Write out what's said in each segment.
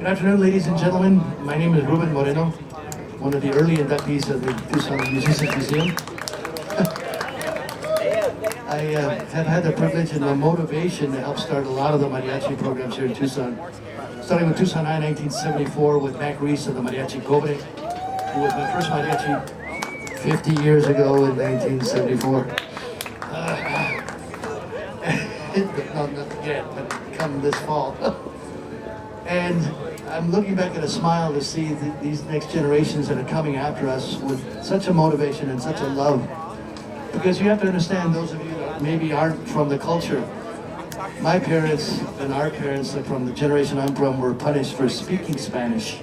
Good afternoon, ladies and gentlemen. My name is Ruben Moreno, one of the early inductees of the Tucson Musicians Museum. I have had the privilege and the motivation to help start a lot of the mariachi programs here in Tucson. Starting with Tucson High in 1974 with Mac Reese of the Mariachi Cobre, who was my first mariachi 50 years ago in 1974. No, not yet, but come this fall. And I'm looking back at a smile to see these next generations that are coming after us with such a motivation and such a love. Because you have to understand, those of you that maybe aren't from the culture, my parents and our parents from the generation I'm from were punished for speaking Spanish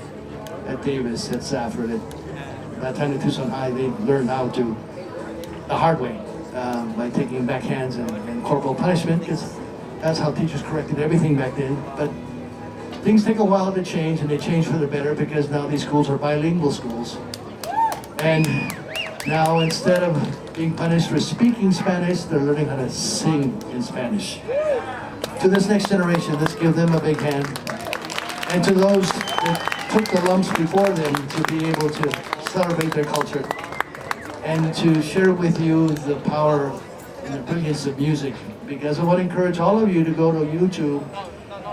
at Davis, at Safford. At that time at Tucson High, they learned how to, the hard way, by taking backhands and corporal punishment, because that's how teachers corrected everything back then. But things take a while to change, and they change for the better because now these schools are bilingual schools. And now instead of being punished for speaking Spanish, they're learning how to sing in Spanish. To this next generation, let's give them a big hand. And to those that took the lumps before them to be able to celebrate their culture and to share with you the power and the brilliance of music. Because I want to encourage all of you to go to YouTube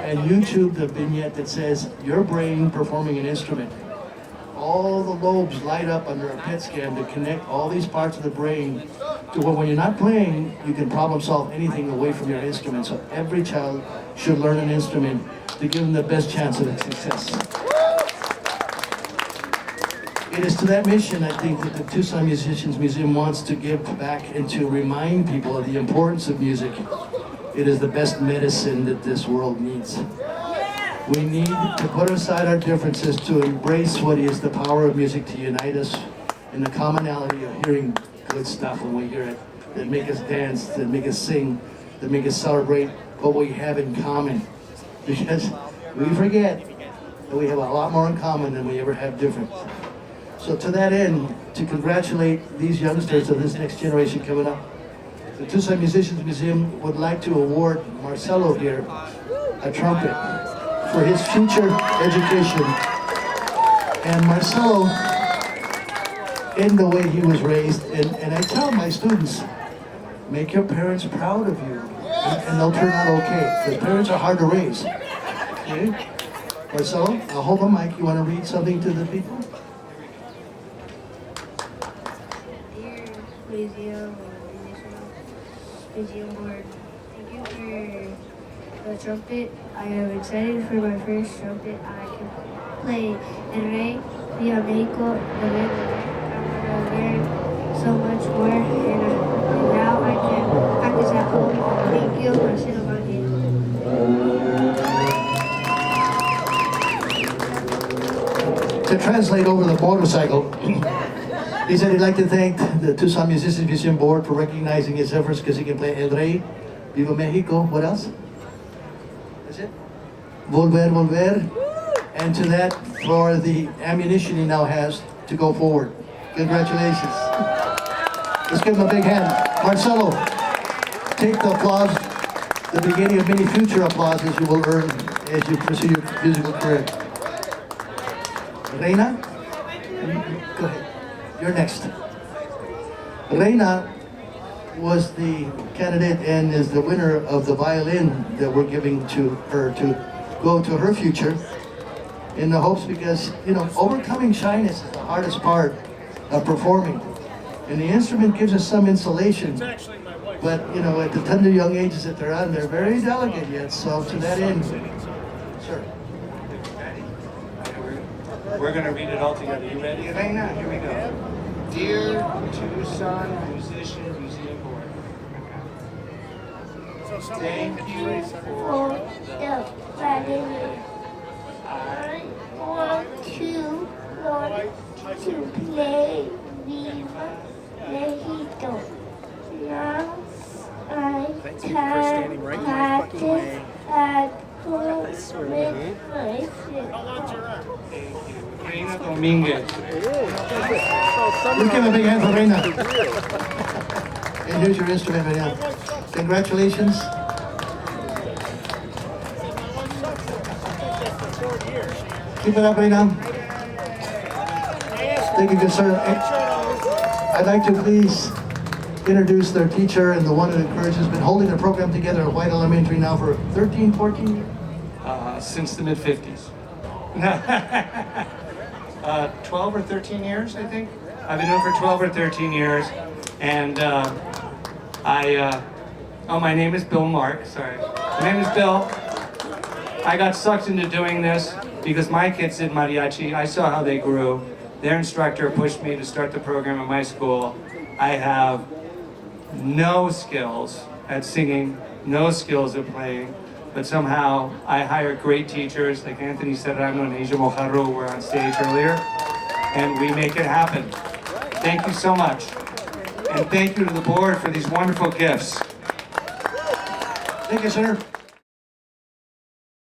and YouTube the vignette that says, your brain performing an instrument. All the lobes light up under a PET scan to connect all these parts of the brain to where when you're not playing, you can problem solve anything away from your instrument. So every child should learn an instrument to give them the best chance of success. It is to that mission, I think, that the Tucson Musicians Museum wants to give back and to remind people of the importance of music. It is the best medicine that this world needs. We need to put aside our differences to embrace what is the power of music to unite us in the commonality of hearing good stuff when we hear it, that make us dance, that make us sing, that make us celebrate what we have in common. Because we forget that we have a lot more in common than we ever have different. So to that end, to congratulate these youngsters of this next generation coming up, the Tucson Musicians Museum would like to award Marcelo here a trumpet for his future education. And Marcelo, in the way he was raised, and I tell my students, make your parents proud of you, and they'll turn out okay. Because parents are hard to raise. Okay? Marcelo, I'll hold the mic. You want to read something to the people? Museum board. Thank you for the trumpet. I am excited for my first trumpet. I can play El Rey, Viva Mexico, I'm gonna learn so much more, and now I can practice at home. Thank you, Marcelo Martinez. To translate over the motorcycle, he said he'd like to thank the Tucson Musicians Museum Board for recognizing his efforts because he can play El Rey, Viva Mexico, what else? That's it? Volver, Volver. And to that, for the ammunition he now has to go forward. Congratulations. Let's give him a big hand. Marcelo, take the applause, the beginning of many future applauses you will earn as you pursue your musical career. Reina? Go ahead. You're next. Reina was the candidate and is the winner of the violin that we're giving to her to go to her future in the hopes, because, you know, overcoming shyness is the hardest part of performing. And the instrument gives us some insulation, but, you know, at the tender young ages that they're on, they're very delicate yet. So to that end, sir. We're going to read it all together. You ready, Reina? Here we go. Dear Tucson Musician Museum Board, thank you for the violin. I want to learn to play Viva Mexico. Now I can practice at home with my friends. Reina Dominguez. Let's give a big hand for Reina. And here's your instrument, Reina. Congratulations. Keep it up, Reina. Thank you, good sir. I'd like to please introduce their teacher and the one that encourages, has been holding the program together at White Elementary now for 13, 14 years? Since the mid-50s. 12 or 13 years, I think. I've been doing it for 12 or 13 years. And my name is Bill Mark, sorry. My name is Bill. I got sucked into doing this because my kids did mariachi. I saw how they grew. Their instructor pushed me to start the program at my school. I have no skills at singing, no skills at playing, but somehow I hire great teachers like Anthony Serrano and Asia Mojarro, who were on stage earlier, and we make it happen. Thank you so much. And thank you to the board for these wonderful gifts. Thank you, sir.